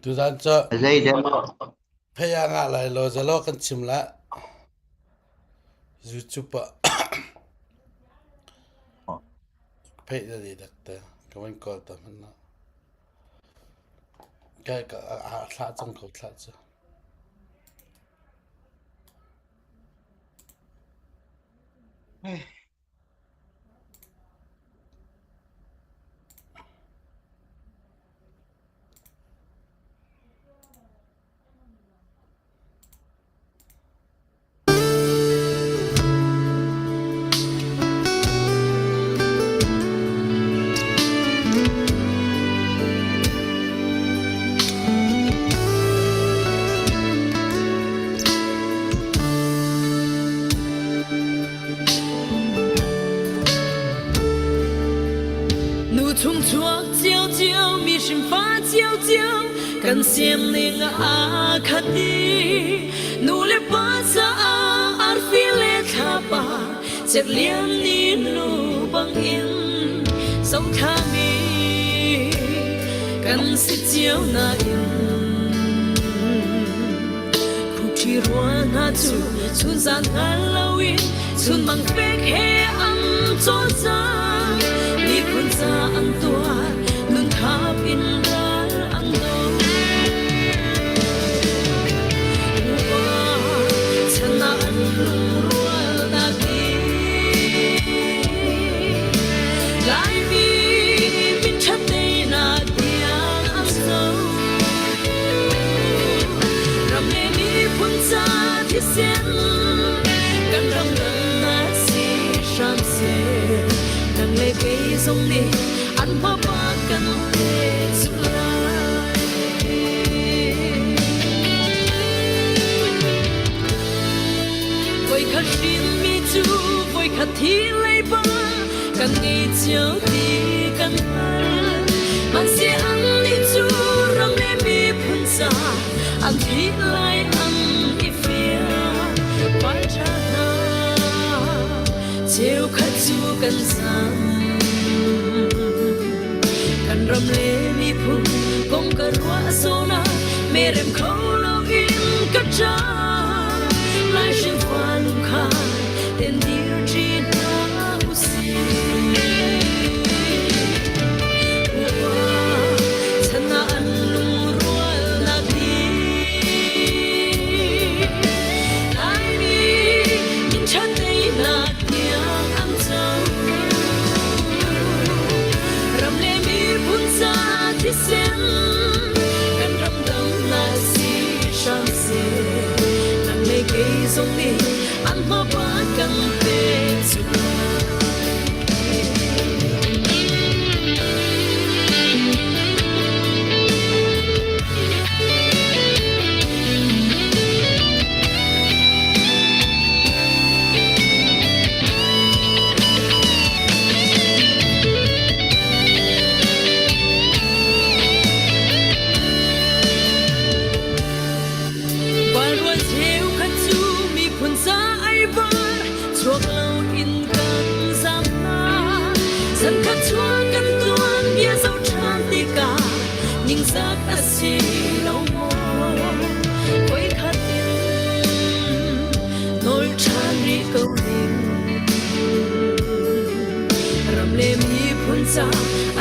Du dann so زي ده paya nga lai lo zalo kan chimla YouTube pay da di dakta kawan ko ta manna kai ka thla chang ko thla cha Trung chuộc chiều chiều mi sinh pha chiều chiều cần xem nên khát đi nụ lệ ba sa ar phi lệ tha ba chết liên đi nụ bằng in sống tha mi cần si chiều na in khu chi rua na chu chun gian na lâu in chun mang phê khe ăn cho ra mi kun sa ang tua nun thap in ral ang do chana an rual na bi lai mi min chat nei na tiang am so ram le mi kun sa thi sen kan ram na si sham se nang le ke song ni an pa pa kan te su lai voi kha shin mi chu voi kha thi lai ba kan ni chiao ti kan man se an ni chu ram le mi phun sa an thi lai an i fia pa cha na chiao kha chu kan sam kan ram le mi phun kong ka rua so na me rem kho lo in ka cha lai shin fa lung kha ten dir chi na u si chana an lung rual na ti lai mi min chan nei na tiang am chau ram le mi phun sa thi sen kan ram dang na si sham se nang le ke song ni an ma pa kan te su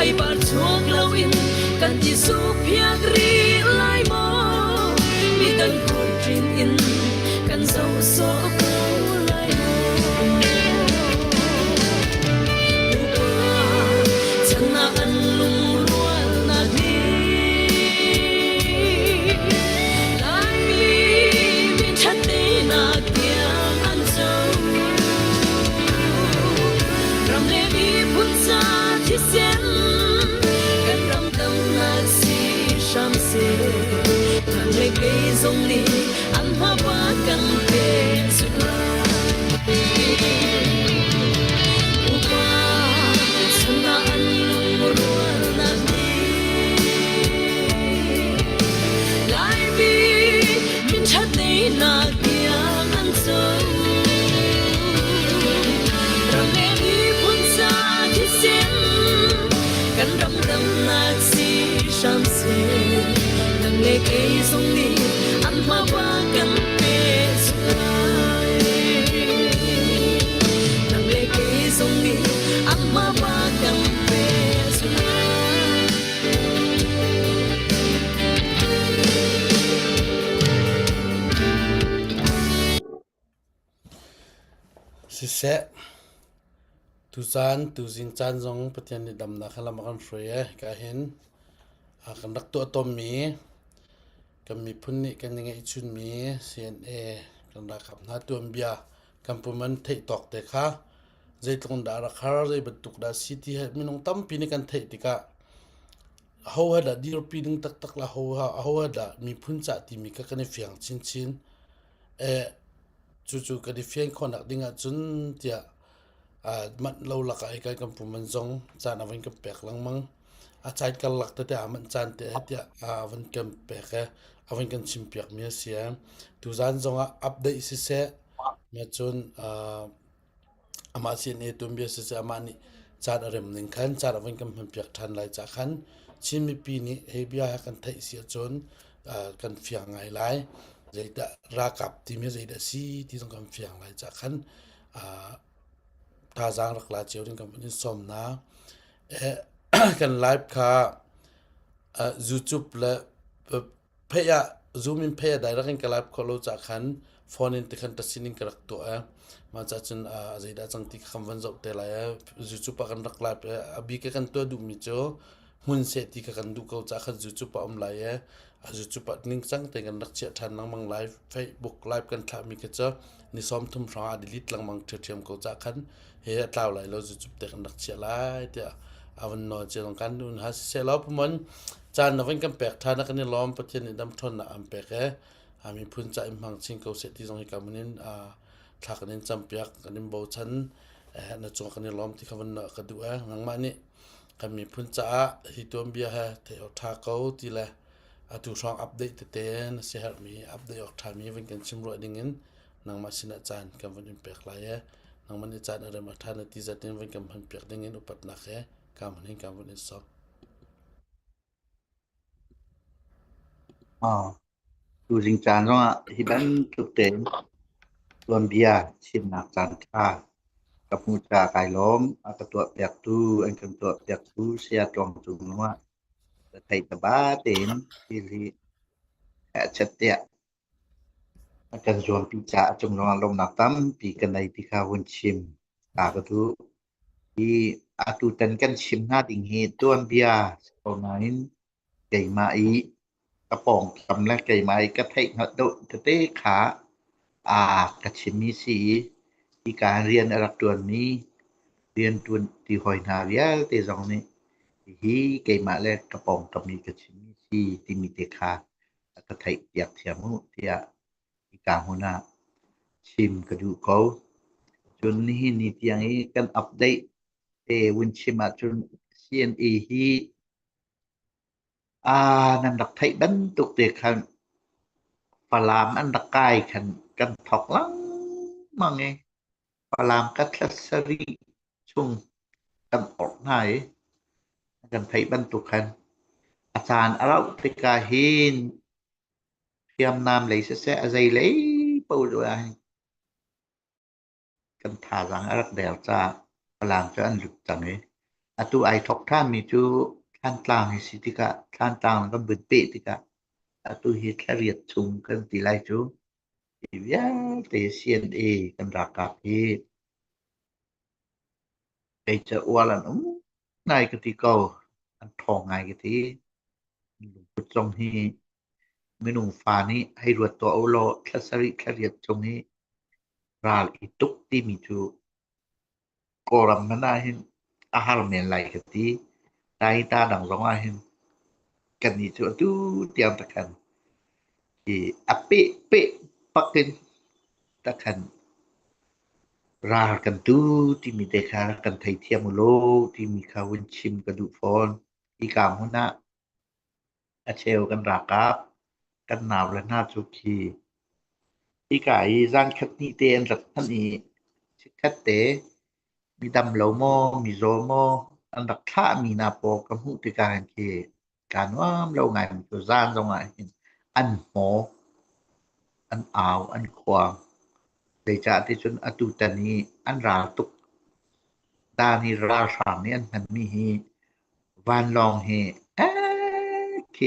ai bar chuak lo in kan ti su phiak ri lai mo mi kan kul trin in kan so so ko lai mo chana an lung rual na ni lai mi min chat nei na tiang an so ram le mi phun sa thi sen kan ram dam na si sham se kan le ke song ni an pa pa kan te su upa chana an lung rual na ni lai mi min chat nei na tiang an so ram le mi phun sa thi sen kan ram dam na si sham se nang le 给送你安妈妈跟别出来能来给送你安妈妈跟别出来สิเสะtu jing chan zong pathian ni dam na khala ma kan free ka hin a kan rak to tom mi kan mi phun ni kan nge chun mi cna kan ra khap na tuam bia kan puman thei tok te kha zeitlong da ra khar zai batuk da city ha minong tam pi ni kan thei tika ho ha da dir pi ding tak tak la ho ha da mi phun cha ti mi ka kan fiang chin chu ka di fiang khonak dinga chun tia mat lo la ka ai kan puman zong cha na win ka pek lang mang a chait kal lak te man chan te tia van kan pek a van kan chim pek mi sia tu zan zong a update si se ma chun ama sin e tum bi se ama ni chat arem ning khan chat van kan pek than lai cha khan chin mi pi ni he bia kan thai sia chun kan fiang ngai lai zeida rakap ti mi zeida si ti song kan fiang lai cha khan ta jang rak la cheu ring kan ni som na kan live kha youtube la pheya zoom in pheya direct kan live kholo cha khan phone in te khan ta sining karak to ma cha chun zeida chang ti kham wan zau te la youtube pa kan rak live abi ke kan to du mi cho hun se ti ka kan du ko cha khan youtube pa la youtube pa ning chang te kan rak che than nang mang live facebook live kan tha mi ke cha ni som thum fra delete lang mang thiam ko cha khan he tlaw lai lo youtube te kan rak che lai te awan no che long kan dun ha se lo pumon chan na wen kan pek tha na kan ni lom pathian ni dam thon na am pek ami phun cha im hang ching ko se ti jong ka munin thak nin champiak kanin bo chan na chung kan ni lom ti khawan na ka du nang ma ni kan mi phun cha hi tom bia ha te o tha ko ti la atu song update te ten se har mi update ok tha mi wen kan chim ro dingin nang ma sina chan kan wan im pek la nang man chan are ma tha na ti za ten wen kan phan pek dingin upat na khe kam nin kam wan so tu jing chan zong hi ban tu ten tuan bia chin nak chan thaกับมูจากายล้มกับตัวเปียกตู้อันกันตัวเปียกตู้เสียตรงจุงว่าไทยตะบ้าเต็นที่ลีแอะชัดเตียกันจวนปีจาจงลงลมหนักตั้มปีกันในที่ข้าวนชิมตากระทุที่อาตุตันกันชิมหน้าดิ่งเหตุต้นเบียตอนนั้นไก่มาอีกระป๋องกำและไก่ไม้กระเทยหัดโดเตะขากระชิมมีสีที่การเรียนรักตัวนี้เรียนตัวที่หอยนาเรียเตจองนี้ที่ไก่มาและกระป๋องกับมีกระชิมมีสีที่มีเตะขากระเทยเปียกเทียมุที่ที่การหัวหน้าชิมกระดูกเขาจนนี้นี่ที่ยังกันอัปเดตวินชิมจน CNA ที่นั่นดักไทยบันตุกเตะคันฝรั่งอันดักไก่คันกันถอกลังมังไงฝรั่งกัตสรีช่วงกันออกไหนกันไทยบันตุกคันอาจารย์เราไปกาเห็นเพียมนามเลยเสียอะไรเลยปูด้วยกันทารังรักเดลจ้าฝรั่งจะอันหลุดจังเลยตูไอทอกท่านมีจูท่านกลางให้สิติกะท่านกลางก็บึดเปติกะตูเฮ็ดแค่เรียดชุมกันติไลจูอีเวียเตเซียนกันรักกับเฮไปจะอวลันนายกติเก่าอันทองไงกติหลวงปู่จงฮีเมนูฟ้านี้ให้รวดตัวเอาโลทัศริแค่เรียดจงนี้ราลอีตุกที่มีจูกอรัมนาหินอาหารเมียนไหลกติตายตาดังร้องอาหินกันนี่จูตูเตรียมตะกันที่อเปเปปักกินตะกันรากันตูที่มีเตคากันไทยเทียมโลที่มีคาวินชิมกระดูฟอนที่กามหัวหน้าอาเชลกันรากาบกันหนาวและหน้าจุกีที่กายร้านคัดนี่เตนสักท่านนี้ชิคัดเตมีดำเหลาโมมีโซโมอันดักท่ามีนาโปกับหุติการเกการว่าเราไงมันตัวร้านตรงไหน อันหออันอ่าวอันควางได้จาที่จนอตุตานีอันราตุกดานิราชาเนี่ยมันมีฮีวานลองเฮเค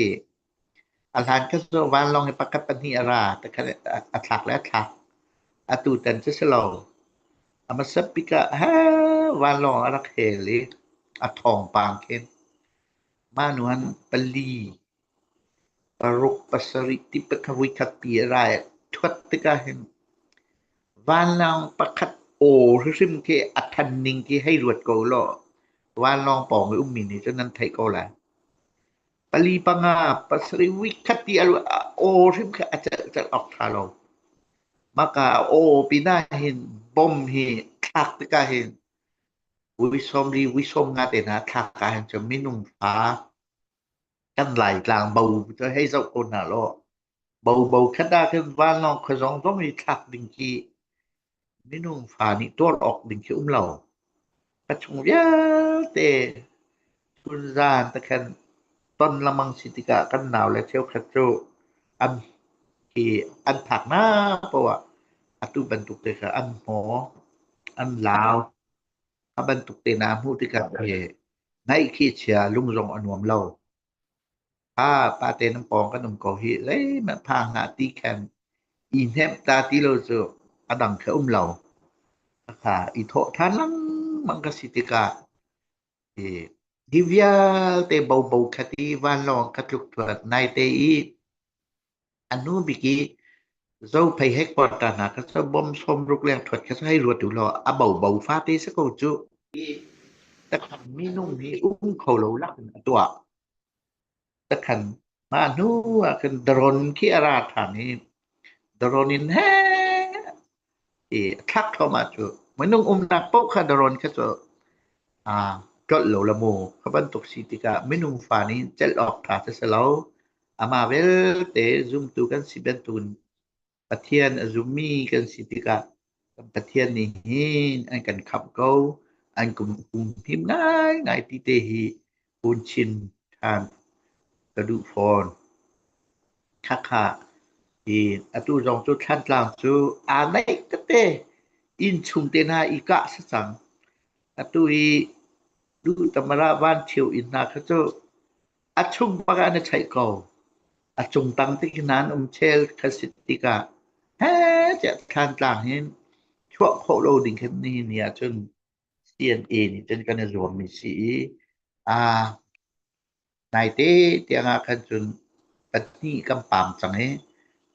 อาหารก็จะวานลองให้ปะกับปนีอาราแต่คะอัตลักและอัตลักอตุตันจะสลาวอามาสับปิกะวานลองอารักเฮลิอัทองปางเคนมานุอันปลีปรุกปัสริติปะวิคัตปีรายทวดตกะเห็นวานลองปะคัดโอซึ่งเคอัทันนิงที่ให้รวดโกลอวานลองปองอุ้มมินี่จนนั้นไทยโกละปลีปังาปัสริวิคัตปีโอซึ่งเคอาจจะออกทาลอมากาโอปีหน้าเห็นบอมเฮทักตกะเห็นวิสมรีวิสมงาเตนะทักกะเห็นจะมินุงฟ้ากันไหลกลางเบาจะให้เจ้าคนน่ะลอเบาๆคัดดาขึ้นวานลองขจองต้องมีทักดิงกีมินุงฟ้านี่ตัวออกดิงกีอุ้มเราปัจจุบันเตทุนซานตะคันต้นละมังสิติกะกันหนาวและเที่ยวคัดโจอันที่อันผักหน้าเพราะว่าอตุบรรทุกเตคะอันหออันลาวบรรทุกเตนาหูติกะเฮในขี้เชียลุงรงอนวมเราปาเตน้ำปองก็นำกอฮิเลยมันพางหาตีแคนอีเนมตาติโลโซอดังเคอุ้มเราค่ะอีโททันลังมังกสิติกะดิวยาเตเบาๆคติวานลองคัดลุกตัวในเตอีอันนู้บิกีเจ้าไปเฮกปอตานาก็จะบ่มสมรุกแรงถวดก็จะให้รวดอยู่รออะเบาๆฟาเตสกจุแต่คันมีนุ่มมีอุ้มเขาเราลักตัวแต่คันมานูคันดรนขี้อาราธานี้ดรนินแฮทักเข้ามาจุมันนุ่งอุ้มนักปกค่ะดรนก็จะก็เหลาละโมขบันตกสิติกะไม่นุ่งฝานี้จะออกถาจะเสลาอามาเวลเตซุมตูกันสิเบนตุนปะเทียนซุมมีกันสิติกะปะเทียนนี่หินอันกันขับเกาอันกุมพิมง่ายติเตหิปุนชินทานกระดูฟอนค่ะอตุจองจุทันตลางจูอาไนกะเตอินชุมเตนาอีกะสสังอตุอีดูตมราบ้านเชียวอินนาเขาเจ้าอัชุงปะกะนะใช้เก่าอัชุงตังติกนานเชลคสิติกะจะทานต่างเห็นชั่วโคโลดิงแค่นี้เนี่ยจน CNA นี่จนกันรวมมีสีนายเตเตียงอาคันจนปฏิกำปามจังเฮ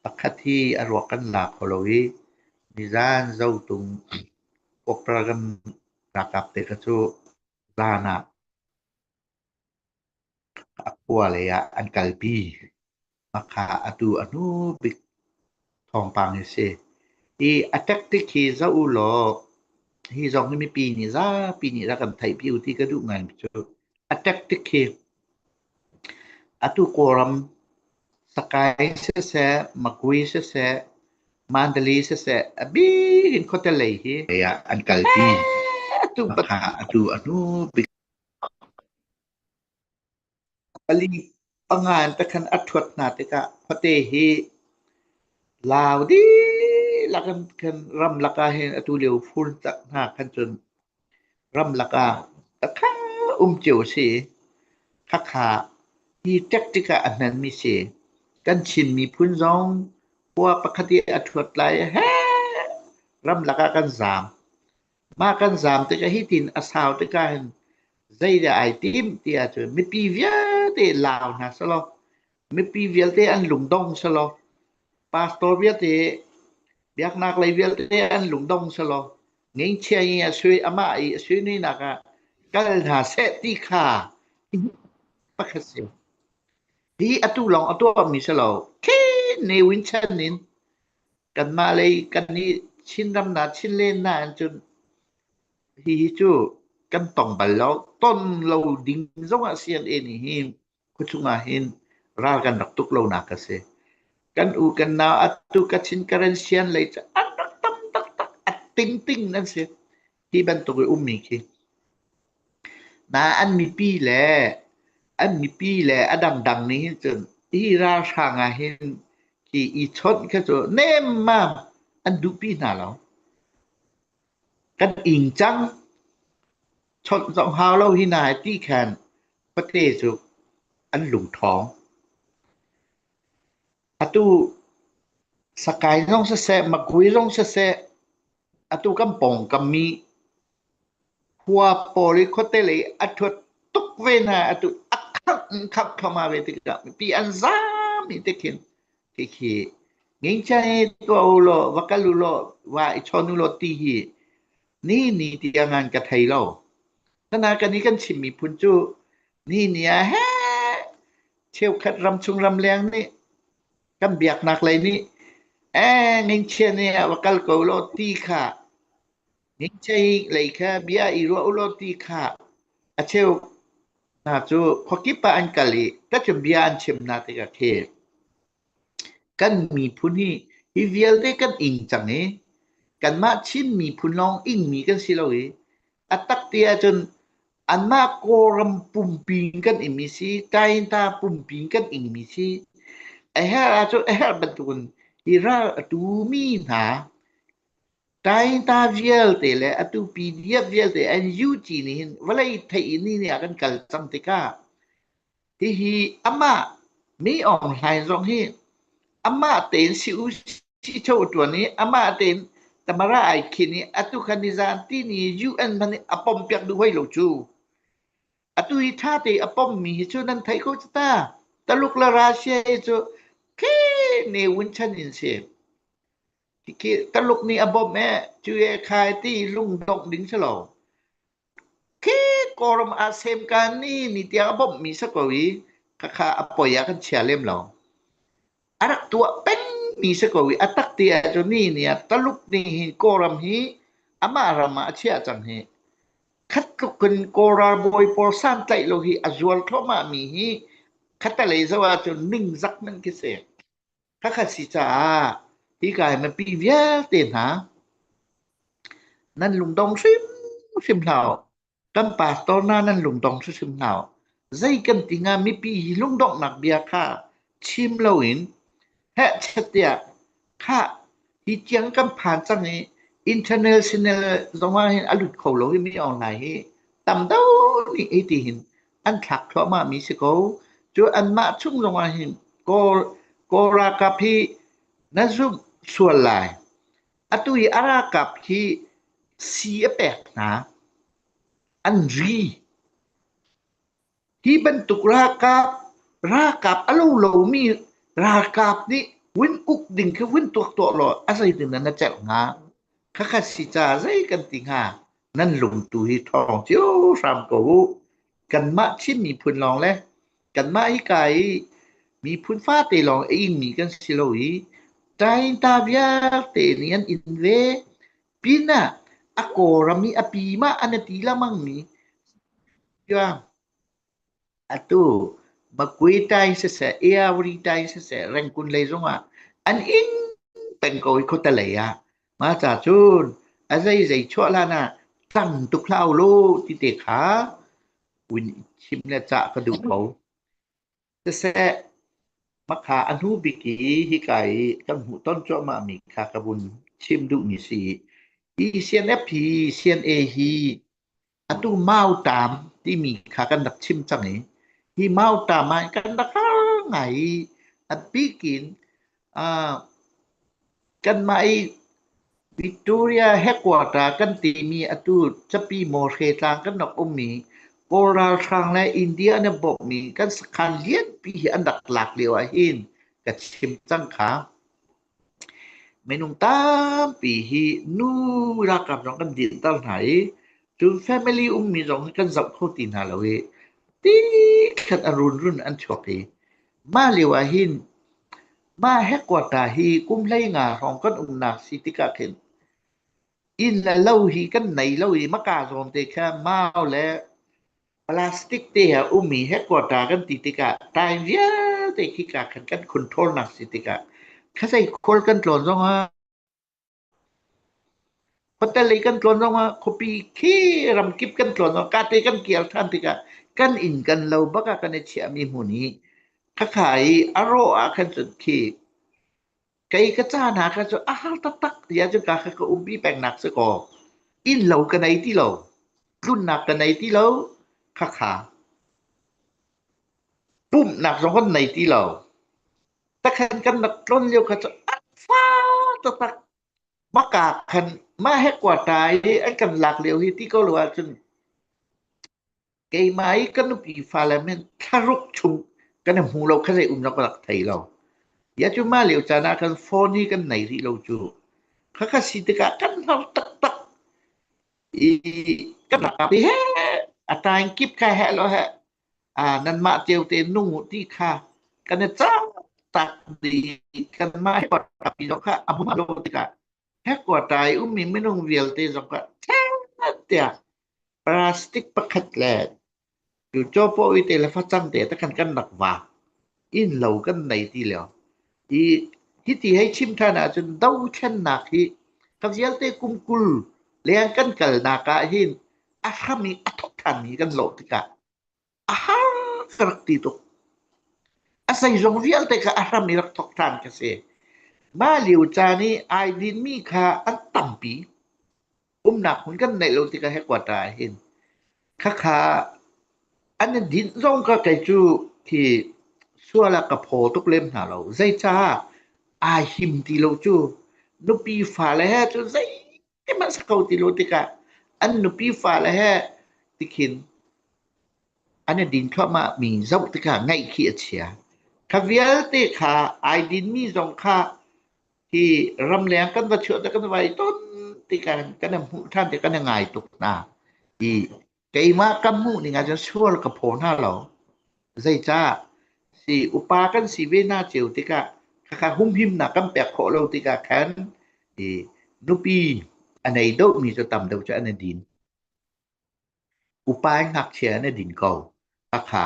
ปะคัที่อรวกันหลาโคโลวีนิจานเจ้าตุงปกประกันรักับเตกะจูลานะอัวเลยอันกัลปีมาคาอตุอนุบิกทองปางเสอีอัตตักติคีเจ้าอุโลฮีจองมีปีนี้ละกันไทยพิวที่กระดูกงานจูอัตตักติคีอตุโกรัมสกายเสมักวีเสมันดลีเสบีหินโคตะเลยอันกัลปีอตุปะอตุอนุบิปลีปังงานตะคันอัตถวดนาติกะพะเตหิลาวดีละกันคันรำละกาเห็นอตุเลียวฟุลตักหาคันจนรำละกาตะคะเจียวสิคักขาที่แทคติกะอันนั้นมีสิกันชินมีพุนจองปัวปกติอัตถวดหลายรำละกากัน3มากัน3ตะกะฮิตินอาสาวตะกะZaida item tia tu mi pivia te lao na salo mi pivia te an lungdong salo pastor via te biak nak lai via te an lungdong salo ngeng chia ya sui ama I sui ni na ka kal ha se ti kha pakase di atu long atu mi salo ke ne win chanin kan ma lai kan ni chin ram na chin len na an chun hi chuกันต้องบัลแล้วต้นเราดิ่งซะว่าเสียนเอนี่หิมคุชุงาหินรากันดักตุกเรานักเสกันอูกันนาอัตุกชินกะเรนเซียนเลยจะอัดตักอัดติงนั่นเสที่บรรทุกมีคินาอันมีปีแลอดังๆนี้จนที่ราชางาหิน ที่อีชดก็จะเนมมาอันดูปีหน้าแล้วกันอิงจังชดสองหาวเราหินายที่แคนประเทศสุอันหลุงทองอตุสกายร้องเสะมาคุยร้องเสะอตุกำปองกำมีหัวโปลิโคเตเลอตุตุกเวนาอตุอักคักเข้ามาเวติกะปีอันซามีเตเข็นเคงิงใจตัวโลวะกะลุโลว่าอิชอนุโลตีฮีนี่ที่งานกะไทยเราขณะกันนี้กันชิมีพุนจูนี่เนี่ยแฮเที่ยวคัดรำชุงรำแรงนี่กันเบียกหนักเลยนี่งิงเชเนี่ยวะกะลโกโลตีค่ะงิงใจเลยค่ะเบียอีโรโลตีค่ะอะเที่ยวนาจูพอกิปะอันกะลีตะจเบียอันชิมนาติกะเคกันมีผู้นี้ฮิเวียลได้กันอิงจังเอกันมาชิมมีผู้น้องอิงมีกันสิเราเออัตักเตียจนอันมาโกรำปุ่มปิงกันอิมิซีไตตาปุ่มปิงกันอิงมิซีไอ้ฮะอาจจะบันทุนฮิราตูมีนาไตตาเวียลเตเลอตูปีเดียเวียลเตอันยูจีนี่วะไลไทยนี่เนี่ยกันกัลซัมติกาที่อามามีออนไลน์ตรงนี้อามาเต็นสิอุชิโชตัวนี้อามาเต็นตมราไอคินี่อตุคันิซานที่นี่ UN มันอปอมเปียกด้วยโลจูอตุอิทาเตอปอมมีจูนั้นไทยเขาจะตาตะลุกละราเซียจูเคเนวินชันอินเซที่ตะลุกนี่อบอมแม่จูเอคายที่ลุงดอกดิ้งฉลองเคกอรมอาเซมกันนี่เตียอบอมมีสักกวีค่าอปอยากันเชียเล่มเราอารักตัวเป็นมีสกวิอัตักเตียจนี่เนี่ยตลุกนี่โกรัมฮีอามารามาเชียจังเฮคัดลุกนโกราบอยปอสันไตโลฮีอจวลเข้ามามีฮีคัตเลยซะว่าจนนิ่งซักมันกิเสถ้าคัดสิจาที่กายมันปีเวียเตนหานั่นลุงตองซิมเหล่ากัมปาตอนนั้นลุงตองซิมเหล่าใจกันติงามีปีลุงดอกหนักเบียค่าชิมเราอินแฮะเชตยาค่าที่เจียงกันผ่านจังนี้ international ตรงว่าเห็นอลุดเขาเราที่มีออนไลน์ตำเต้านี่ไอ้ที่เห็นอันถักเข้ามามีสิเขาจูอันมาชุ่มตรงว่าเห็นโกรากับพี่นั่นซุ่มส่วนลายอตุยอารากับที่เสียแปลกนะอันรีที่บรรทุกรากับอลูโลมีรากับนี่วินอุกดิ่งคือวินตัวหลออาศัยถึงนั้นจะงาคัดสิจาใจกันติงานั่นลุงตุยทองเจียวสามโกกันมาชิมมีพุนลองแล้วกันมาอีไก่มีพุนฟ้าเตลองอิงมีกันสิโลอีใจตาเวียเตเนียนอินเวปีน่ะอโกรามีอปีมาอันตีละมั่งมีย่าatu magkuy tayo sa every tayo sa rangkun lezong an in pengkoy ko talaya mata chun azay zay chwala na tang tuklaw lo titekha win chimna cha kadu ko sa makha anu biki hikai kan hu ton cho ma mi kha kabun chim du mi si CNFP CNA hi atu mau tam ti mi kha kan dak chim chang niที่เมาตามันกันตะข้างไงอันปีกินกันมาวิกตอเรียเฮกวอเตอร์กันตีมีอตุจะปีโมเรตางกันนอกมีโกราทางและอินเดียเนี่ยบอกมีกันสคันเลียนปีอันดักหลักเลียวหินกับชิมจังขาเมนุงตามปีฮีนูรักกับน้องกันดินตั้งไหนจนแฟมิลี่มีสองกันสับโคตินาเลยตีขัดอรุณรุ่นอันชอกมาเลียวหินมาแฮกวาตาฮีกุมไลงาของกันนักสิติกาเข็นอินละเล่าฮีกันไหนเล่าฮีมากาสมเตแค่มาและพลาสติกเตะมีแฮกวาตากันติติกาตายเวียเตคิกาขันกันคอนโทรลนักสิติกาข้าใส่คนกันตลอดซะพอแต่เลยกันตลอดซะคอปีคีรำกิบกันตลอดกาเตกันเกี่ยวท่านติกากันอินกันเราบักกันเชียมีหูนี้ข้าขายอโรอาคันสุดขี Kay kacana ka so tatak ya jo ka ka umbi peng nak se ko in lo ka nei ti loรุ่นหนักกันในที่เราขาปุ่มหนักสองคนในที่เราตะคันกันหนักต้นเดียวก็จะอัดฟ้าตักมากาคันมาให้กว่าตายอันกันหลักเร็วที่ก็รู้ว่าจนเกยไม้กันนุปีฟ้าแล้วมันทะลุชุมกันหูเราเข้าใจนักหลักไทยเราอย่าจุมาเหลียวจานากันโฟนี่กันไหนที่เราจูข้าสิตกะกันเราตักอีกันหลักไปเฮอาตายกิบแค่แฮแล้วฮะนั่นมาเจียวเตนุ่งที่ค่ะกันจ้าตักดีกันมาให้ปอดปีนค่ะอามาโลติกะแฮกว่าตายมีไม่นุ่งเรียลเตสกะแท้เตียพลาสติกปะคัดแลอยู่โจโปอีเตละฟัจังเตตะกันหนักว่าอินเหลากันไหนที่แล้วอีที่ให้ชิมทานาจนเดาชันหนักที่กับเสียเตกุมกุลเลี้ยงกันกัลนากะหินอามีอัตทันนี้กันโลติกะกระติตุอาศัยจงเวียลเตกะอามีรักทกทานกะเสมาเหลียวจานี้ไอดินมีค่าอันต่ำปีหนักหุ่นกันในโลติกะให้กว่าตายเห็นค่าอันนั้นดินร่องก็ไกจูที่ชั่วละกะโพทุกเล่มหาเราใจจ้าอาหิมที่เราจูนุปีฟ้าแล้วจูใจที่มันสกาวที่โลติกะอันนุปีฟ้าแล้วติคินอันนั้นดินเข้ามามีเจ้าติกะง่ายขี้เฉียคาเวียลติกะไอดินมีสองค่าที่รำแรงกันว่าเชื่อกันไว้ต้นติกะกันนำท่านติกันง่ายตุกนาอีไกมากำมูนี่งาจะชั่วละกะโพหน้าเราใจจ้าสิอุปากันสิเวนาเจียวติกะค่าหุ่มหิมหนักกำแปกโคเราติกะแขนนุปีอันไหนโดมีจะต่ำเดาจะอันดินอุปายหักเชียในดินเก่าขา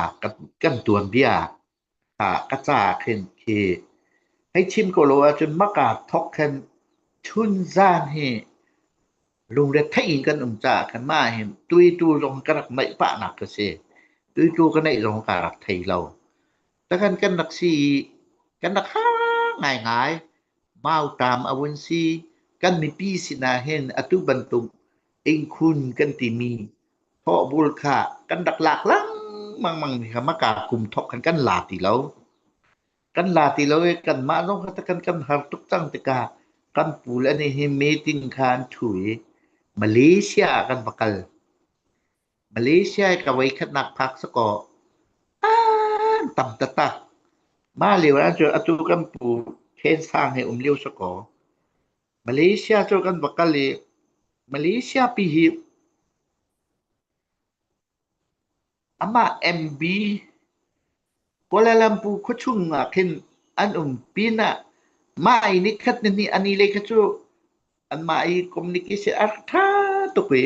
กันตวนเบียกระจ่าขึ้นคือให้ชิมโกโลจนมากาทอกกันชุนซ่านให้ลุงเด็ดไทยกันจ่ากันมาเห็นตุยตูลงกันไม่ปะหนักก็เสียตุยตูกันในลงกันไทยเราแต่กันหนักสีกันหนักง่ายๆมาตามอวันซีกันมีปีสินาเห็นอตุบันตุงเองคุณกันติมีเพราะบุรคากันดักหลักลังมังนี่ค่ะมากาคุมทอกกันลาติแล้วกันลาติแล้วกันมาต้องกันหาทุกจังตะกากันปูและนี่เมติงคานถุยมาเลเซียกันปะกัลมาเลเซียกับไว้ขนักพักสกอต่ำตะมาเหลียวนะเจออตุกันปูเคนสร้างให้เลี้ยวสกอมาเลเซียเจอกันปะกัลเลยมาเลเซียปีฮีama MB Kuala Lumpur kuchunga kin an pina mai ni khat ni ani le khachu an mai communication artha to pe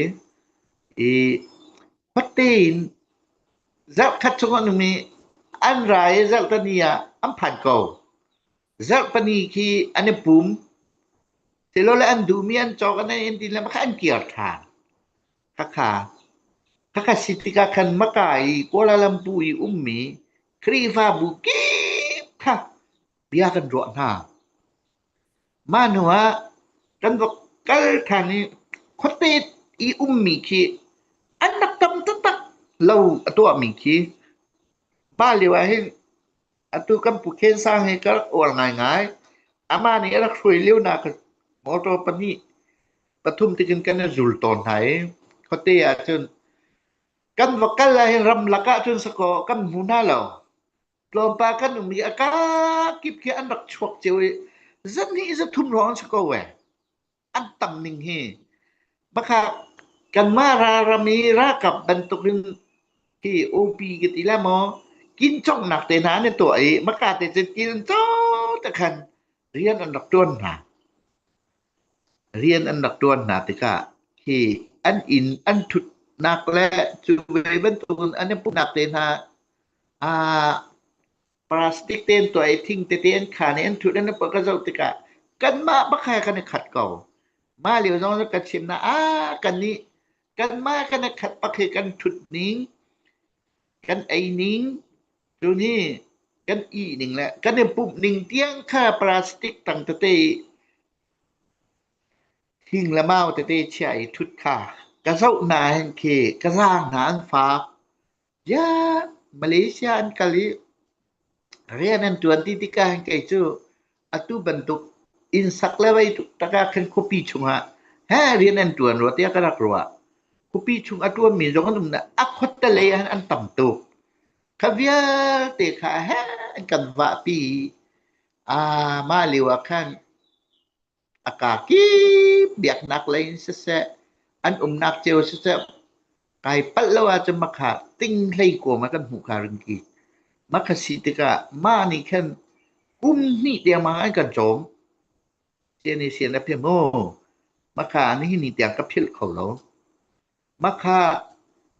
patin zap khachu an mi an rai zal tania am phan ko zal pani ki an pum selo la an du mi an chok an en din la ma khan kiar tha kaka sitika kan makai Kuala Lumpur ummi kriva buki ha biarkan ro na manua kan kal thani khote I ummi ki anak tam tatak lau atua mi ki ba lewa hin atu kan puken sang he kal ol ngai ama ni ala khrui leu na ka motor pani pathum tikin kan zulton hai khote a chun kan wakal la ram laka chun sako kan muna law lompa kan mi aka kip ke an rak chok chewi zan hi za thum ron sako we an tam ning he baka kan mara rami ra kap bantukin ki op gitila mo kin chong nak te na ne to ai maka te kin to ta kan rian an rak tuan na te ka ki an in an thutนักและจุเวบันตุนอันนี้ปุ๊บนักเตนะพลาสติกเต็นตัวไอ้ทิ้งเต็นขาเนี่ยอันถุนั้นปกติจะติกะกันมาบักใครกันขัดเก่ามาเหลียวน้องกันชิมนะกันนี้กันมากันขัดปักให้กันถุดนิ้งกันไอ้นิ้งตัวนี้ กันอีหนึ่งแหละกันเนี่ยปุ๊บหนึ่งเตียงค่าพลาสติกตั้งแต่ทิ้งละเมาแต่ใช้ทุดค่ากระเซาหนาแห่งเคกระร่างหางฟ้ายามาเลเซียอันกะลิเรียนอันตัวที่ติกาแห่งไกจูatu bentuk insak lewai tu takakan kopi chunga ha rian an tuan ro tia karak ro kopi chung atu mi jong an na akhot ta le an tam tu khavia te kha ha an kan wa pi ma liwa kan akaki biak nak lain sese an nak jeu sese kai pallawa chamakha ting hlei ko ma kan hu karengki makasi tika ma ni kan ni dia ma kan jom sia ni sia na phe mo makha ni dia ka phil khau lo makha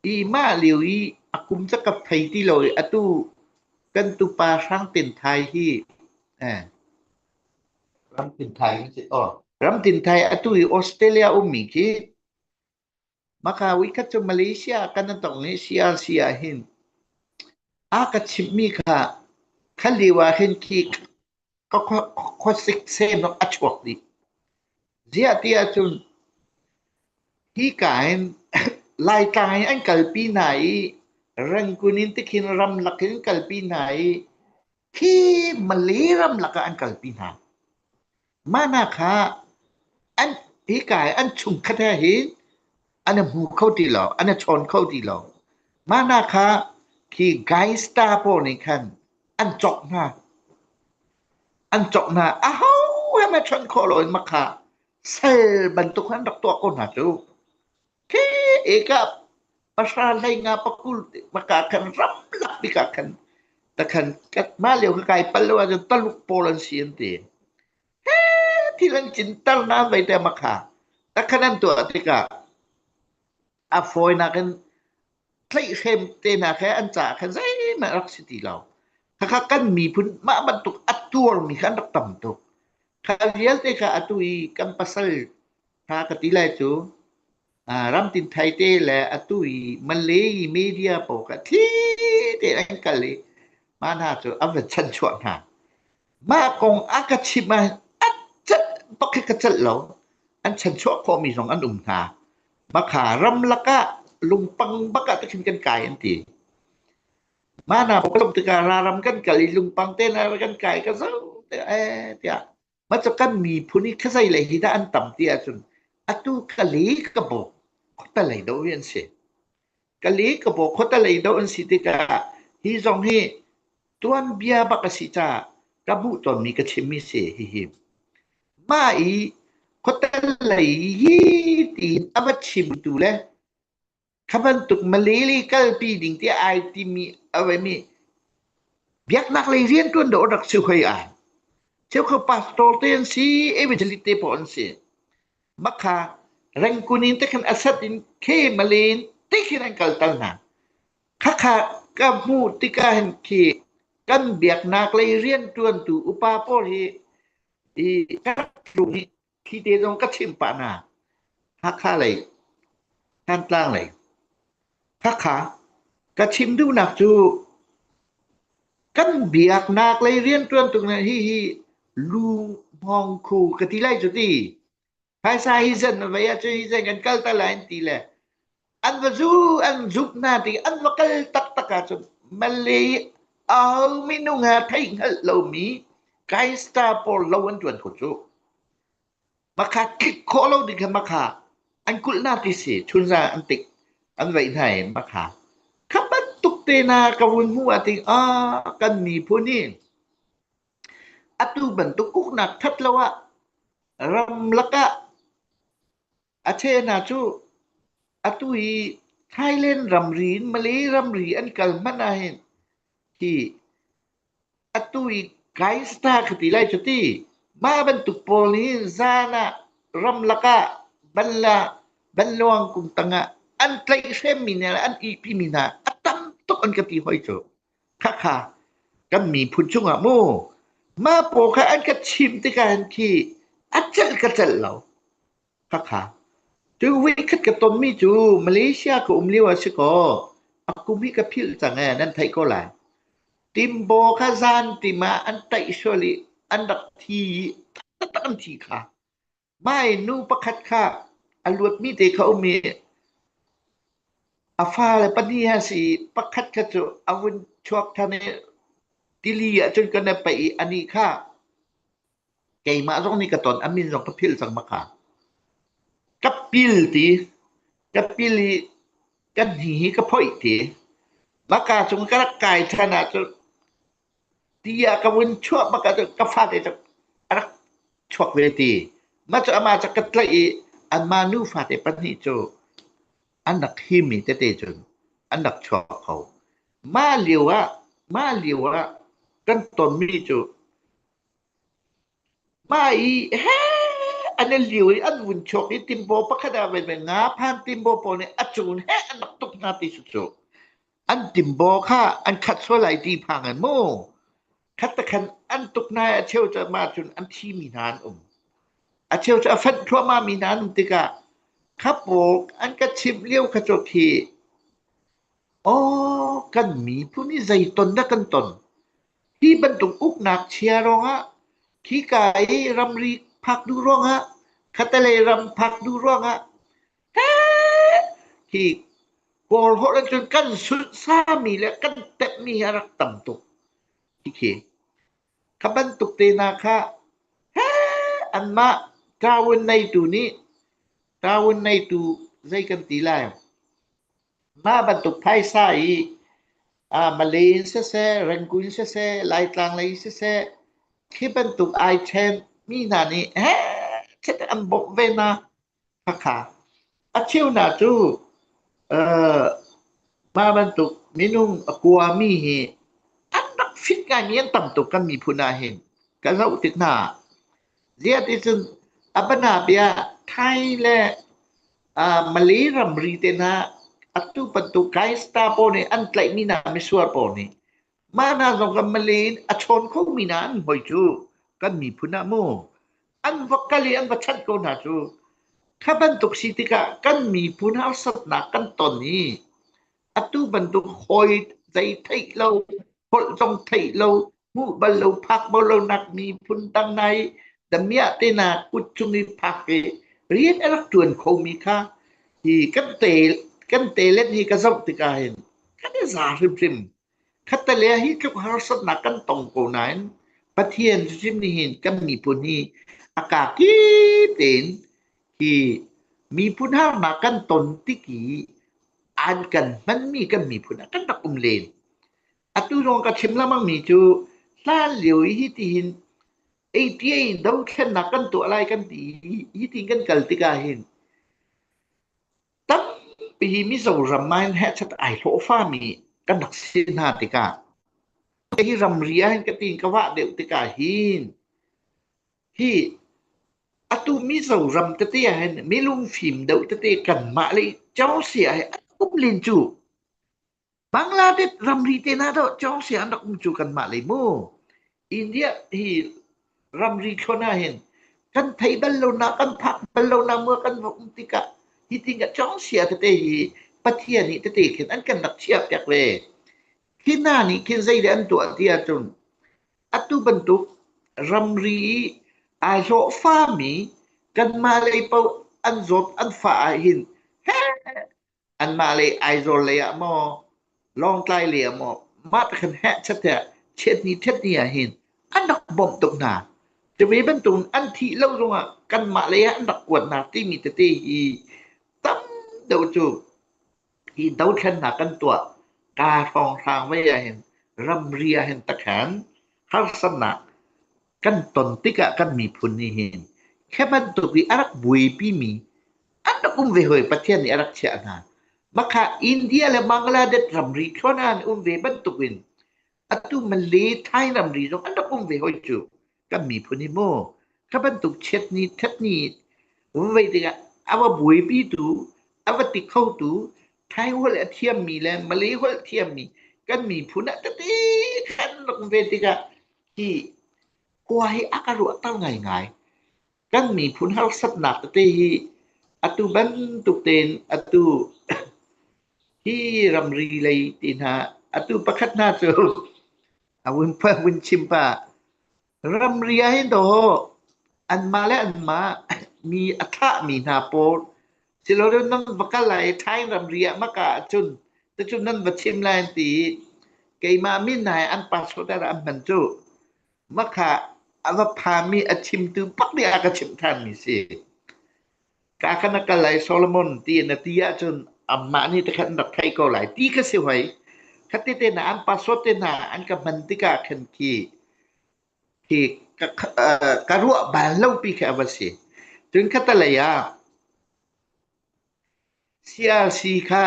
i ma liu i akum cha ka thai ti loi atu kan tu pa sang tin thai hi ram tin thai si ram tin thai atu i Australia mi ki makha wi ka chu Malaysia kan tong ni sia hin ka chimi kha khaliwa hin kiก็ข้อสิกเซนอัจฉริยะเสียที่จุนที่กายลายกายอันกัลปีไหนรังกุนินที่คินรำลักอันกัลปีไหนที่มาลีรำลักอันกัลปีไหนมานาคาอันที่กายอันชุมคาแท้หินอันหูเข้าที่เราอันชนเข้าที่เรามานาคาที่ไกสตาร์โปนี่คันอันจบนะอันจบนะให้มาชนโคโลนมาค่ะเซลบรรทุกหันรักตัวคนหาจูที่เอกภาษาไทยงาปกุลมากาคันรับหลักปิกาคันแต่คันกัดมาเลียวกายปัลลวาจนตลุกโปลันเซียนเตที่ลันจินตัลน้ำไว้แต่มาค่ะแต่ขนั้นตัวที่กะฟอยนักันใครเข้มเตนะแค่อันจ่าคันใส่มารักสิติเราถ้ากันมีพุ่นมาบรรทุกอัดตัวมีขันรักต่ำตุกถ้าเรียลเตะอัตุยกันปัสสาวะถ้ากติไลจูรำตินไทยเตะและอัตุยมันเลยมีเดียปกติเตะอันกันเลยมาหน้าจูอันเป็นชั้นชวนหามากงอากาศมาอัดจัดปกติกจัดเราอันชั้นชวนพอมีสองอันหามาขารำละกะลุงปังบักะตะขินกันไก่อันตีmana pokok teka raram kan kali lumpang tena kan kai ka so tia macakan mi phuni khasai le hida an tam tia chun atu kali ka bo khota lai do yen se kali ka bo khota lai do an si tika hi jong hi tuan bia ba ka si cha ka bu ton mi ka chimi se hi mai khota lai hi ti abachim tu le kabantuk malili kalpi ding ti ai ti mi awe mi biak nak lai rian tuan do dak su khoi ai cheu kho pastor ten si evangelite pon si makha rang kunin te kan asat in ke malin te kiran kal talna kha ka mu ti ka hen ki kan biak nak lai rian tuan tu upa por hi ka ru hi ki te dong ka chim pa na kha lai kan tlang lai kha ka chim du nak chu kan biak nak lai rian tuan tu na hi lu mong khu ka ti lai chu ti hai sa hi zen na ya chu hi zen kan kal ta lai ti le an va zu an zup na ti an va kal tak taka chu malay mi nu nga thai hal lo mi kai sta por lo an tuan khu chu makha kik kho lo di ka makha an kul na ti se chun za an tik an vai thai makha kabat tuk te na kawun hu ati kan mi phuni atu bentuk kuk nak that lawa ram laka ache na chu atu i Thailand ram rin Malay ram ri an kal mana hen ki atu i kai sta khati lai chuti ma bentuk poli zana ram laka banluang kung tanga an tlai semina an ipimina atam tok an kati hoi cho kha kan mi phun chunga mo ma po kha an ka chim ti kan ki achal ka chal lo kha tu wi khat ka ton mi chu Malaysia ko umliwa si ko aku mi ka phil changa nan thai ko lai ติมโบคาซานติมาอันไตชวลิอันดักทีตันทีค่ะไม่นูประคัดค่ะอลวดมีเตเขามีอาฟาและปนีฮะสิประคัดกะจุอวุนชวกทะเนติลีจนกันไปอันนี้ค่ะไก่มาตรงนี้กะตอนอามินสองพระพิลสังมาค่ะกับปิลติกับปิลกันหีกับพ่อยติมากาสงกระกายขนาดที่อยากวุนชวกมากาจะฟาดจะรักชวกเวทีมาจะมาจะกระไลอันมานูฟาดปนิโจอันดักหิมีเตจนอันดักชวกเขามาเลียวะกันตนมีโจมาอีเฮอันนี้เลียวอันวุนชวกนี่ติมโบปะคดาเป็นงาพันติมโบปเนี่ยอจูนเฮอันดักตุกนาติสุโจอันติมโบค่ะอันคัดสวไหลดีพังอันโมคัดตะคันอันตุกนายเชลจะมาจนอันที่มีนานเชลจะฟันทั่วมามีนานติกะครับโบอันกระชิบเลี้ยวกระจกทีกันมีผู้นี้ใจตนกันตนที่บรรทุกอุกหนักเชียรองขี้ไก่รำรีพักดูรองคัตเลรำพักดูรองที่กอลโหจนกันสุดสามีและกันเต็มมีรักต่ำตุกที่เขขบันตุกเตนาค่ะอันมาตราวนในตูนี้ตราวนในตูใจกันตีลายมาบันตุกไพ่ใส่มาเลนเสรังกุลเสลายกลางเลยเสที่บันตุกไอเชนมีนานี่เช็ดอันบกเวนาค่ะอาเชียวนาจูมาบันตุกมินุงกัวมีอันนักฟิกงานเงี้ยต่ำตุกกันมีพุนาเห็นกันเราติดหน้าเรียดิซึ่งอับนาเบียไทยและมาลีรัมรีเตนะอัตุปัตุไกสตาโปนี่อันไกลมีนาไม่สวดโปนี่มานาสงกับมาลีอชนเขามีนาอันหอยจูกันมีพุนาโมอันวักกะลีอันวัชัดโกนาจูข้าบันตุกสิติกะกันมีพุนาสัตนากันตอนนี้อัตุบันตุกหอยใจไทยเราพลจงไทยเรามูบัลเราพักบัลเรานักมีพุนตังในดำเมียเตนากุจุนิพักเรียนอรักจวนเขามีค่าที่กันเตเล็ดนี่ก็สักติกาเห็นกันได้สาริมคัตเตเลียฮิจุกฮาสัตนากันตรงโกนันปะเทียนจิมนี่เห็นกันมีพุนนี้อากาศกีเต็นที่มีพุนหามากันตนติกีอ่านกันมันมีกันมีพุนกันตะกุมเลนอัตุรงกับชิมละมังมีจูลาเหลียวฮิติหินไอ้ที่ดาวแค่นักกันตัวอะไรกันดีฮิติกันกัลติกาหินตั้งปีมิสูรำมันแฮชัดไอโลฟ้ามีกันนักสินหาติกาไอ้รำเรียนกันติงกว่าเดวติกาหินที่อัตุมิสูรำตะเตียเห็นมิลุงฟิมเดวตะเตียกันมาเลยเจ้าเสียกุมลินจูบังลาเทศรำรีเตนาโดเจ้าเสียอันดักมุจูกันมาเลยโมอินเดียที่รำรีคนน่าเห็นกันไทยบัลโลนากันพักบัลโลนาเมื่อกันมุติกะที่ติงกับเจ้าเสียตะเตียปะเทียนี่ตะเตียเห็นอันกันดักเชียบจากเลยที่หน้านี่คิดใจเดินตัวเทียจนอัตุบันตุกรำรีอาโซฟามีกันมาเลยเปาอันจบอันฝ่าหินอันมาเลยไอโซเลยอะมอลองไกลเลยอะมอมาตะคันแฮะชัดแต่เช็ดนี้หินอันดักบ่มตกหนาจะมีบรรทุนอันที่เล่าลงกันมาเลยอันดักกวดหนาที่มีแต่ที่ตั้มเดาจูที่เดาแค่หนากันตัวกาทองทางไว้เห็นรำเรียเห็นตะแขนข้าสนะกันตนติกะกันมีพุนนี่เห็นแค่บรรทุกที่อารักบุยปีมีอันดักเวหอยประเทศนี้อารักเชียนามาค่ะอินเดียและบังกลาเทศรำรีเขานั่นเวบรรทุกวินอัตุมันเลไทยรำรีตรงอันดักเวหอยจูก็มีพุนิโมข้าบรรทุกเช็ดนี้เท็ดนี้เวทีกะเอาว่าบุยปีตูเอาว่าติเข้าตูไทยหัวเทียมมีแล้วมาเลหัวเทียมมีก็มีพุนะตะตีขันลงเวทีกะที่กว่าให้อาการุตั้งง่ายๆก็มีพุนเฮาสับหนักตะตีอัตุบันตุกเตนอัตุที่รำรีเลยตินะอัตุประคัตนาโจ วุนpa win chimpa ram ria hin do an ma le an ma mi atha mi na po silo nan bakalai thai ram ria maka chun te chun nan bachim lai ti kai ma min nai an pa so da am man chu maka ava pa mi achim tu pak dia ka chim than mi si ka kana kalai solomon ti na ti ya chun amma ni te khan dak thai ko lai ti ka si hoi khati te na an pa so te na an ka mantika khan ki ka ru ban lo pi ka avasiถึงคัตละยา CRC ค่ะ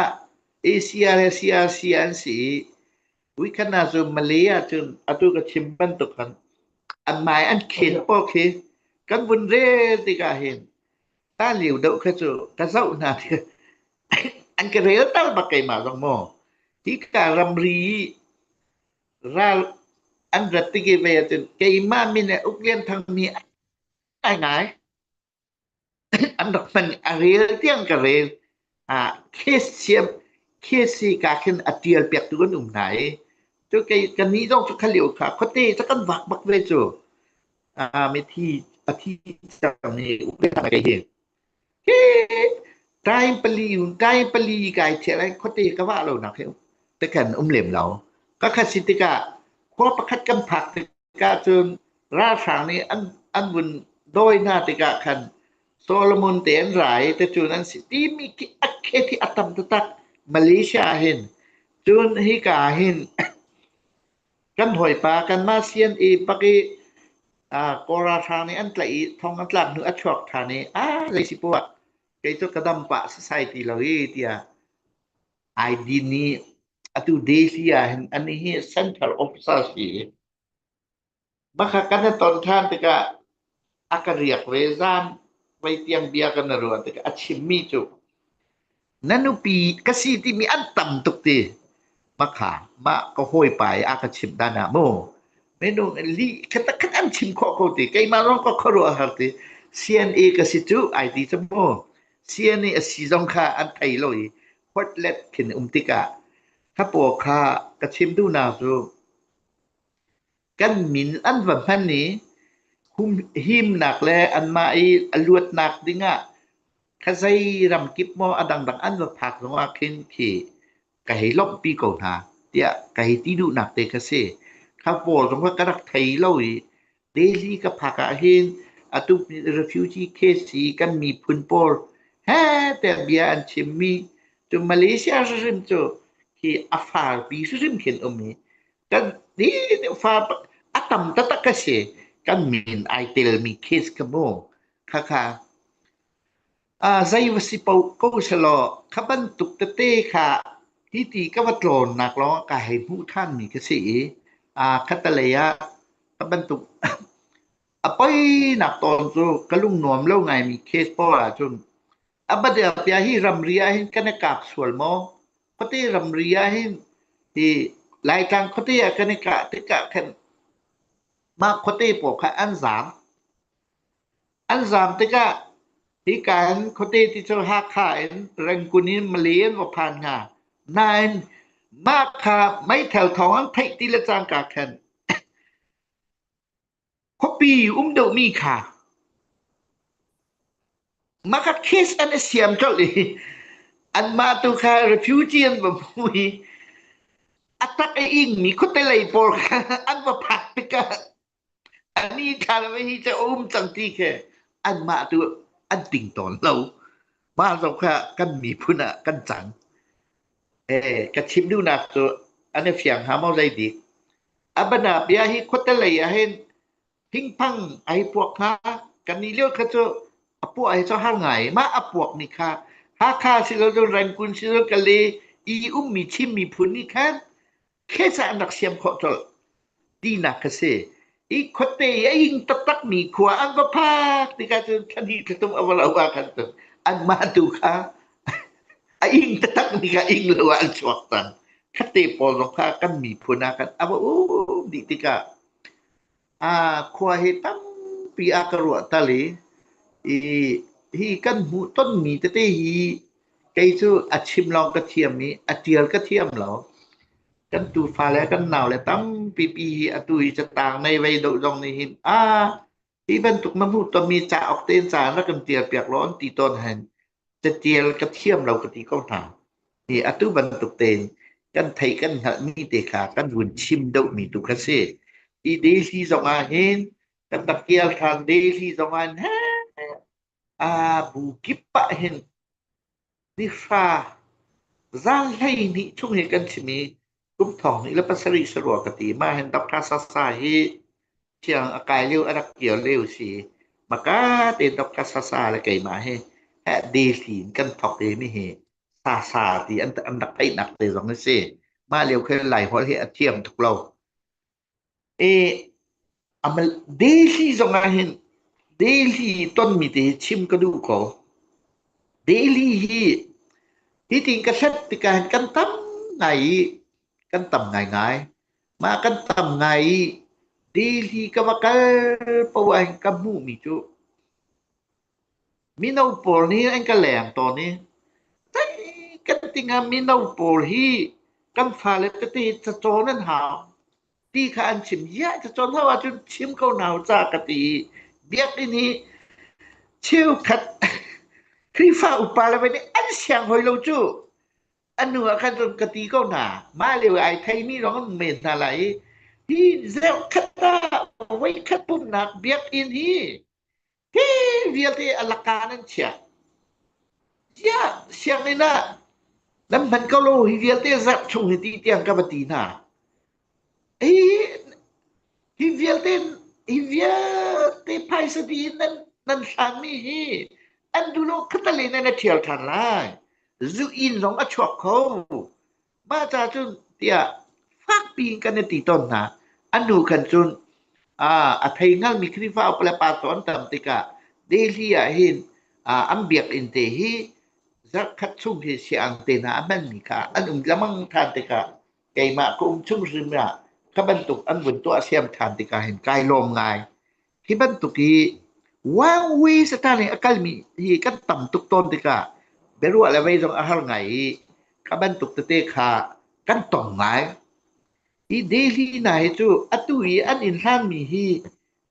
ACRC อันสิวิคณะซุมาเลย์จนอตุกะชิมบันตุกันอันหมายอันเขียนปอเคกันบุญเรติกาเห็นตาเหลียวดอกคะจุกะเซานาอันกะเรตัลบักไกมาซังโมที่การำรีราอันรัตติเกเวจนไกมามินอุกเลียนทางมีไงอันดอกมันอะเรเตียงกะเรเคสเสียมเคสสิกาขึ้นอเตียลเปียกตุกันไหนจุไกกันนี้ต้องสุขเหลียวค่ะเขาเตจะกันวักบักเวจูมีที่อธิจังนี่อุกเลียนทางไกเห็นไตรปลีอยู่ไตรปลีกายเทอะไรเขาเตก็ว่าเรานะแต่กันเหลี่ยมเราก็คสิติกะควบประคัดกันผักติกะจนราชางนี้อันบุญโดยหน้าติกะคันโซโลมอนเตียนหลายแต่จุนั้นสิที่มีอักเคที่อัตมตักมาเลเซียเห็นจุนฮิกาเห็นกันหอยปลากันมาเซียนอีปะกีกราชางนี้อันไกลทองอันหลักนึกอัชอกฐานนี้เลยสิปวกไกตัวกระดำปะ society เราเตียไอดีนี้atu desia ani hi central officer si maka kana ton than tika akariak rezan vai tiang bia kana ro tika achimi chu nanu pi kasi ti mi antam tukti maka ma ko hoi pai akachim dana mo menu li kata kan an chim ko ko ti kai ma ron ko khoro harti CNA kasi chu ID mo CNA asizong kha an thai loi hotlet kin tikaถ้าปวกค่ะกระชิมดูนาสูกันมินอันวันพันนี้หุมหิมหนักแลอันมาอลวดหนักดิงะข้าใจรำกิบมออดังอันว่าผักลงอาเคนขี่กะให้ลบปีก่อนหาเดี๋ยกะให้ตีดูหนักเตกะเซข้าปวกตรงว่ากระดักไทยเล่าเดลี่กับผักอาเห็นอตุกrefugee case สีกันมีพุนโปลแต่เบียอันชิมมีจนมาเลเซียริมจูที่อาฟาร์ปีสุดเขียนมีกันนี่ฟ้าอัตมตะตะกะเสกันมีไอเตลมีเคสกะโมค่ะใจวสิปโกชะลอคับันตุกตะเตค่ะที่ตีกะวัดโลนนักร้องกะให้ผู้ท่านมีกะสิคัตเลยะคับันตุกไปนักตอนจูกะลุงหนวมแล้วไงมีเคสป้อจนบัดเดียวเปียฮีรำเรียเห็นกันกะสวลมอเขาที่รำเรียเห็นที่หลายครั้งเขาที่กันกะติกะแค่มาเขาที่ปกอันสามติกะที่การเขาที่จะหาขายรังกุนินมาเลี้ยงว่าผ่านงานายมากค่ะไม่แถวท้องไทยที่ละจางกะแค่เขาปีดูมีค่ะmaka case an siam toli an ma tu kha refugee an ba pui atak ing mi khotelai por an ba phatika ani khala hi cha chang ti khe an ma tu an ting ton lo ma so kha kan mi phuna kan chang ka chim du na so an fiang ha mau dai di abana bia hi khotelai a hen ping pang ai pok ha kan ni leo kha cho apu ai cho har ngai ma apuak ni kha ha kha silo do ran kun silo kale mi chim mi phun ni khan khesa anak siam kho tol di na kase khote ing tak mi khwa an ba pha ti ka thani tum awala wa khan to an ma tu kha ing tak ni ka ing lo an chwak tan khate pol ro kha kan mi phuna kan aba di ti ka khwa he tam pi akaro tali hi kan hu ton mi te hi kai chu achim long ka thiam ni atial ka thiam lo กันตูฟ้าแล้วกันหนาวแล้วตั้มปีอตุยจะต่างในไว้ดดองในหินที่บรรทุกมะมุตัวมีจ่าออกเตนสารแล้วกันเตียเปียกร้อนตีต้นหันจะเจียลกระเทียมเรากะตีก้าวหนานี่อตุบรรทุกเตนกันไทยกันมีเตขากันหุ่นชิมดอกมีตุกะเซอีเดซีสองอาเห็นกันตะเกียลทางเดซีสองอันบูกิปะเห็นนิฟาร่างให้นี่ช่วงเหตุกันชิมีกุมทองนี่แล้วปัสริสรวกติมาเห็นตับคาซาซาฮิเชียงอากายเร็วอักเกี่ยวเร็วสิมากาเตนตับคาซาซาแล้วไกมาให้แฮเดสีนกันทอกเดไม่เฮซาที่อันดักไอ้หนักเตสองเซมาเร็วเคยไหลหัวเฮอเทียมทุกเรามันเดสีสองเห็นเดลีต้นมีเตชิมก็ดูก็เดลีที่จริงก็เสร็จที่การกันตั้มไงกันตั้มไงมากันตั้มไงเดลีก็ว่ากันปะวันกับมูมีจุมีนาปอลนี่อันก็แหลงตอนนี้แต่กันติงามีนาปอลฮีกันฟ้าเลยก็ตีจะโจนั่นหาที่ข้าอันชิมยะจะโจนเท่าว่าจนชิมเขาหนาวจากตีเบียกนี่ชิวขัดครีฟ้าอุปาแล้วไปนี่อันเสียงหอยเราจูอันหนูคันจนกะตีก็หนามาเร็วไอ้ไทยนี่ร้องเมนอะไรที่เจ้าขัดตาไว้ขัดปุ่มหนักเบียกอินที่เวียที่อลักานั่นเชียเสียงนี่นะแล้วมันก็รู้เวียที่จับชงที่เตียงกับตีน่ะที่เวียที่ไพศดีนั่นสามีอันดูโลกตะเลนั่นเที่ยวทันล่ะจุอินลงอชวกเขามาจากจนเตียฟักปีกันในตีต้นนะอันดูกันจนอภัยงั้นมีคริฟ้าเอาไปปาสอนตามติกะเดลีเห็นอันเบียกอินเตฮีจะคัดชุ่มเสียงเตนะมันมีค่ะอันละมังทานติกะไก่มากุมชุ่มซึมละขบันตุกอันบนตัวเสียมทานติกาเห็นกายลมง่ายที่บันตุกีวางวีสถานีอากาศมีที่กันต่ำตุกต้นติกาเบรู้อะไรไว้ตรงอาหารไงขบันตุกเตะขากันต่องไงอีเดลีไหนจูอัตุยอันอินทานมีฮี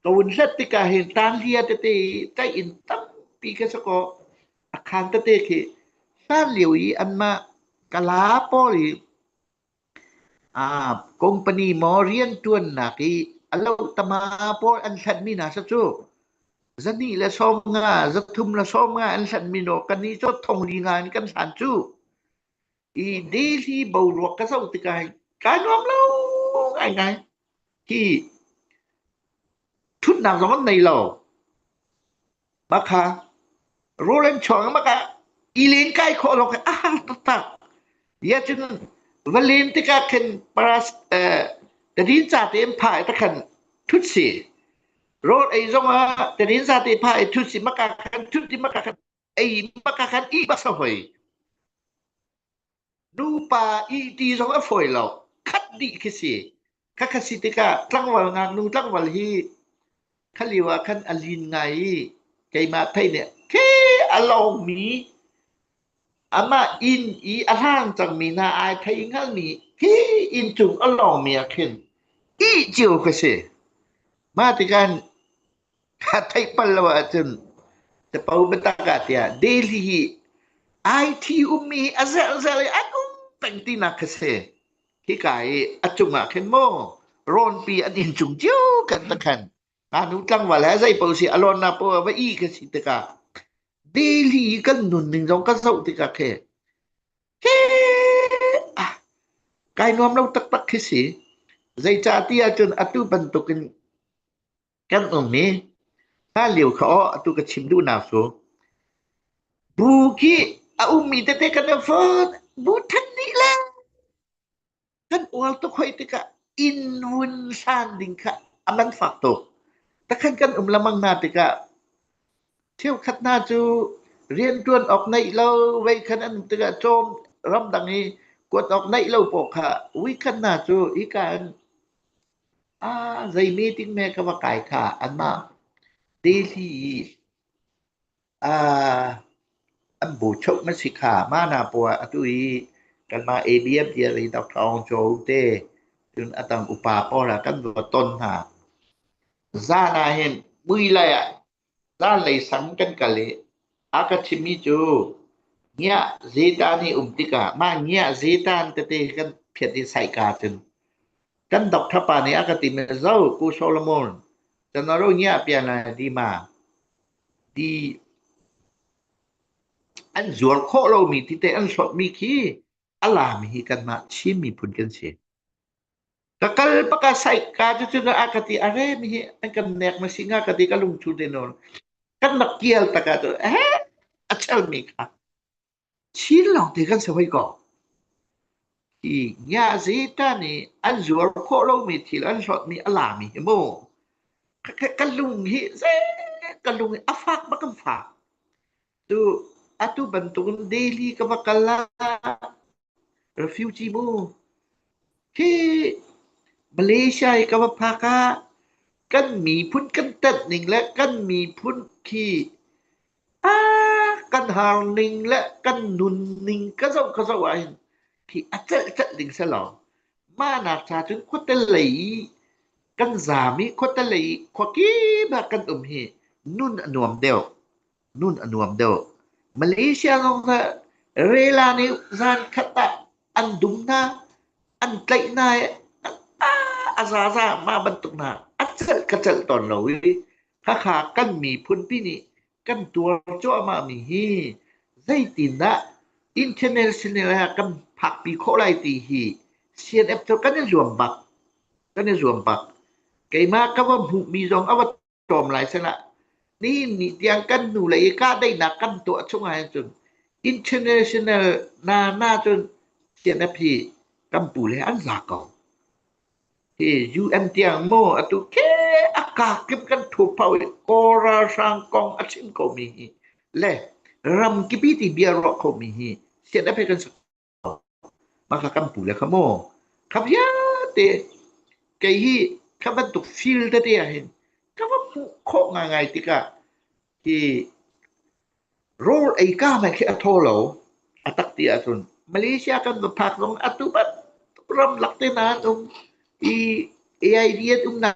ตัวนัดติกาเห็นตานเลียเตะใจอินตั้มปีกสกออาคารเตะคือสร้างเหลียวอีอันมากลาปอลีcompany Morian tuan naki alau tama po an san mina sa chu zani la som nga zathum la som nga an san mino kani cho thong li nga ni kan san chu I daily bau ro ka sau ti kai ka nom lo ngai ki thut na ron nei lo ba kha rolen chong ma ka ilin kai kho lo ka ta ya chun Valentika kan paras tadin sa tem phai ta kan thutsi road ai zonga tadin sa te phai thutsi maka kan thutti maka kan ai maka kan I basa hoi nu pa I ti zonga foi lo khat di kisi kakasitika tlangwal nga nu tlangwal hi khaliwa kan alin ngai kai ma thai ne ke allow me ama in I ahang chang mi na ai thai ngal mi hi in chung along mi khen I jiu ka se ma ti kan ka thai palwa chun te pau betaka tia daily IT ummi azal aku pentina ka se ki kai achunga khen mo ron pi adin chung jiu kan ta kan anu tlang wala zai pau si alon na po wa I ka si te ka daily kan nun ning jong ka sau ti ka khe kai nom lo tak khisi zai cha tia chun atu bantukin kan ummi ta liu kho atu ka chim du na so bu ki ummi te kan fo bu than ni la kan ul to khoi ti ka in wun san ding kha aman fak to ta kan lamang na ti kaเที่ยวขัดหน้าจูเรียนจวนออกในเราไว้คันอันตะโจมรำดังนี้กดออกในเราปกค่ะวิคันหน้าจูอีการใจมีติ้งแม่ก็ว่าไก่ค่ะอันมาดีที่อันบูชกมันสิขามานาปัวอตุย กันมา ABF เดียรีดอกทองโจเตถึงอตังอุปาปอละกันบ่ต้นหาซานาเห็นมุยเลยอ่ะซาเลยสังกันกะเลยอากาชิมิจูเนี่ยเซตานี่ติกะมาเนี่ยเซตานตะเตกันเพียดิไสกาจึงกันดอกทปานี่อากาติเมเจ้ากูโซโลมอนจันโรเนี่ยเปียนาดีมาดีอันจวลโคโลมีที่เตอันสดมีคีอัลลามีฮิกันมาชิมีพุนกันเสkakal pakasay ka dito na akati are mi ang kamnek masinga kati kalung chudenon kan makiel taka to achal mi ka chilang te kan saway ko ki nya zita ni anjur ko lo mi til an shot mi alami mo kalung hi ze kalung afak bakam fa tu atu bantun daily ka bakala refugee mo ki Malaysia กะพากะกันมีพุ่นกันตัดนิ่งและกันมีพุ่นขี้กันหางนิ่งและกันนุนนิ่งกะเจ้าว่าที่อัจจะดิ่งซะหรอมานาชาถึงคนตะไหลกันสามีคนตะไหลขวกี้บากันฮีนุ่นอนวมเดียวมาเลเซียลงเรลานิซานคตะอันดุมนาอันไกลนายอาซามาบรรทุกนาอัจฉกระจลตอนเราขากันมีพุ่นพี่นี่กันตัวจ้อมามีฮีไซตินนะอินเทอร์เนชั่นแนลกันผักปีโคไลตีฮี CNF ตัวกันรวมบักไกมาก็ว่ามีจงเอาว่าจอมหลายสนะนี่ยังกันหนูเลยกาได้นักกันตัวช่วงไหนจน International นาจน CNF กัมพูเลยอันซากอUN เตียงโมอตุเคอากากิมกันถูกเผาโกราสังกองอชิมก็มีและรำกิบิติเบียรอก็มีเสียได้ไปกันมากัมพูเลยขโมขับยาเตไกฮีขับมันตุกฟิลเตเห็นก็ว่าโคง่ายๆติกะที่โรลไอ้ก้าไม่แค่โทโลอตักติอาตุนมาเลเซียกันพักลงอตุบัดรำหลักเตนานAID na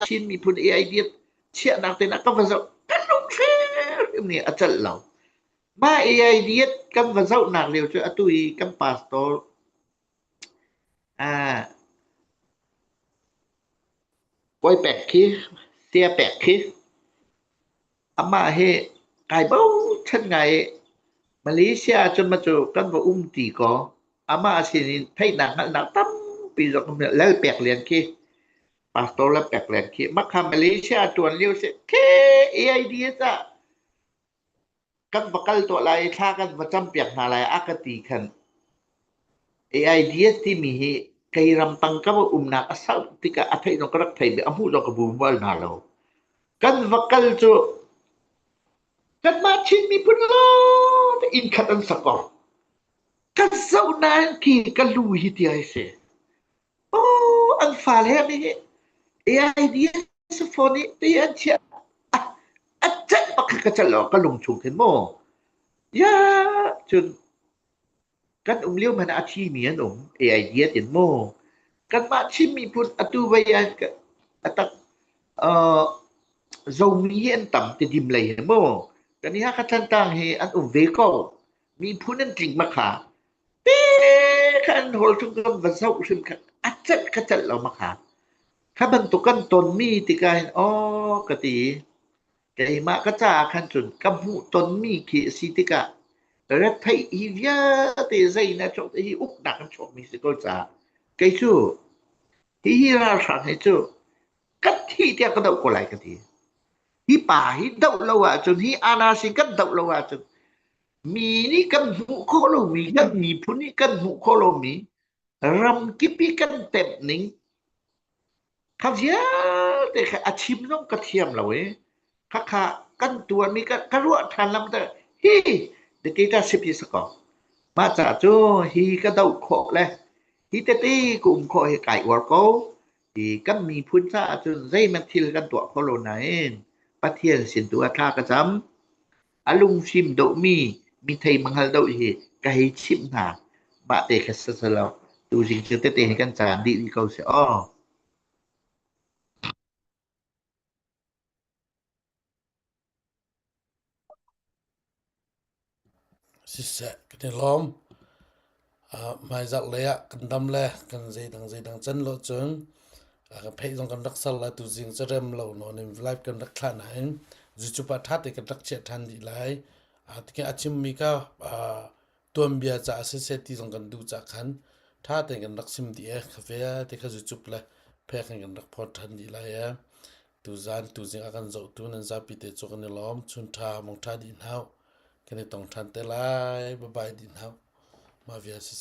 chin mi pun AID chia nak te nak kan vazau kan long share ni achal law ma AID kan vazau nak leu chu atui kan pastor koi pek khi tia pek khi ama he kai bau chan ngai Malaysia chon ma chu kan va ti ko ama sin thai nak tamปีจอกแล้วแปลกเรียนขี้ปาสโตแล้วแปลกเรียนขี้มักคำมาเลเซียจวนเลี้ยวเสเคAID จ้ะกันประกันตัวลายท่ากันประจำเปียกหาลายอากติคัน AID ที่มีไกรำตังกับนักอสัตติกะอัฐินกรักไทยเบอมูดอกบูมวลนาโลกันประกันตัวกันมาชินมีพุ่นโลอินคัตันสกอกันเจ้านานขี้กันลุยที่ไอเสอันฟาเลนี่ AID สโฟนี่เตียนเชียอัจจะปักกระจลก็ลงชุงเห็นโมยาจนกันเลี้ยวมันอาชีมีอันAID เห็นโมกันมาชิมีพุ่นอตุวยันกะตักโซมีเห็นต่ำจะดิมเลยเห็นโมกันนี้ฮะคันต่างเฮอันเวโก้มีพุ่นนั่นจริงมาขาคันโหลทุกคนวันเสาร์ชิมกันอัจฉริยะเรามาขาข้าบรรทุกันตนมีติกาเห็นกติไก่มากระจาคันจนกำหูตนมีขีสิติกะรัฐไทยอีเวียเตใจนะจบที่อุกดักจบมีสิโกจ่าไก่ชูที่ราชาให้ชูกัดที่เดียก็เดาโกไลกันทีที่ป่าที่เดาเราว่าจนที่อาณาสิกันเดาเราว่าจนมีนี่กันหูโคโลมีกันมีพุนี่กันหูโคโลมีรำกิปิกันเต็มนิ่งข้าเสียแต่อาชีพน้องกระเทียมเราข้ากันตัวมีกันรัวทันลำแต่ฮีเด็กที่สิบปีสกอมาจากโจฮีก็เดาโคเลยฮีเตตีกุมโคให้ไก่วัวโก้ฮีกันมีพุนซาจนใจมันทิลกันตัวโคโลนาปะเทียนสินตัวท่ากระจำอลุงชิมโดมีไทยมังฮัลโดฮี ก็ให้ชิมหาบะเตคัสซะแล้วดูจริงๆเตให้กันจานดีๆเขาเสียอ้อ สิเสะกันล้อมไม่จักเลยกันดำเลยกันใจดังจันโลจงกันเพยต้องกันรักษาละตุจิงจะเริ่มเรานอนในไลฟ์กันรักษาไหนจุจุปัฏฐานที่กันรักเช็ดทันดีเลยที่กันอาชิมมีก็ตัวเบียจะเสียที่ต้องกันดูจากขันถ้าแต่กันรักซิมดีคาเฟ่ที่กันจุบเลยเพยกันรักพอทันดีเลยตุจิงอากันจะตุนันจะปิดเตจกันล้อมชุนทามองท่าดินเฮากันต้องทันเตลายบายดินเฮามาเวียสิ